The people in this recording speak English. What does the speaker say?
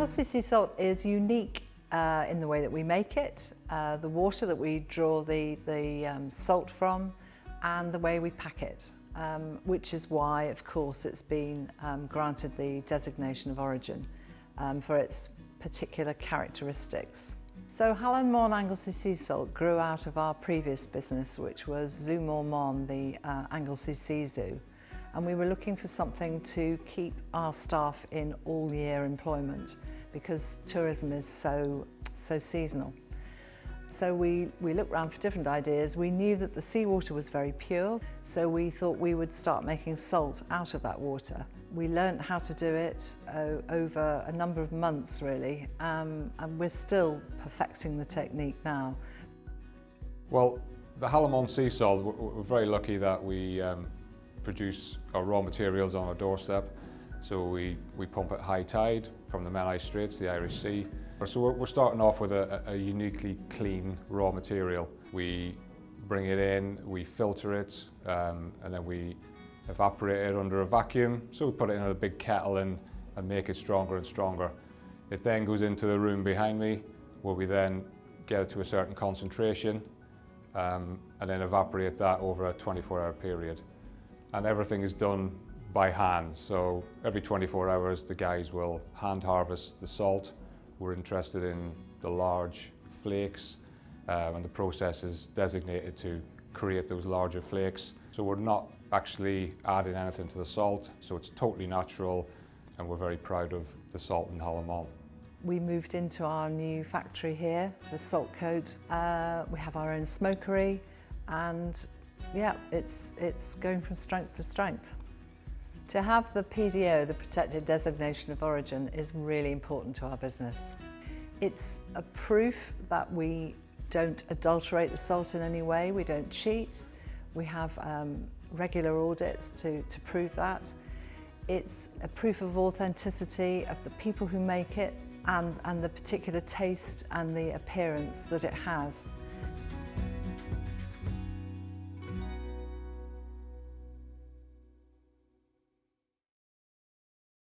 Anglesey sea salt is unique in the way that we make it, the water that we draw the salt from, and the way we pack it, which is why, of course, it's been granted the designation of origin for its particular characteristics. So Hallan Mon Anglesey Sea Salt grew out of our previous business, which was Zoo Moor Mon, the Anglesey Sea Zoo. And we were looking for something to keep our staff in all year employment because tourism is so seasonal. So we looked around for different ideas. We knew that the seawater was very pure, so we thought we would start making salt out of that water. We learned how to do it over a number of months really, and we're still perfecting the technique now. Well, the Hallan Mon Sea Salt, we're very lucky that we produce our raw materials on our doorstep. So we pump at high tide from the Menai Straits, the Irish Sea. So we're starting off with a uniquely clean raw material. We bring it in, we filter it, and then we evaporate it under a vacuum. So we put it in a big kettle and make it stronger and stronger. It then goes into the room behind me, where we then get it to a certain concentration, and then evaporate that over a 24-hour period. And everything is done by hand. So every 24 hours, the guys will hand harvest the salt. We're interested in the large flakes, and the process is designated to create those larger flakes. So we're not actually adding anything to the salt, so it's totally natural, and we're very proud of the salt in Hallan Mon. We moved into our new factory here, the Salt Coat. We have our own smokery, and yeah, it's going from strength to strength. To have the PDO, the Protected Designation of Origin, is really important to our business. It's a proof that we don't adulterate the salt in any way, we don't cheat. We have regular audits to prove that. It's a proof of authenticity of the people who make it and the particular taste and the appearance that it has.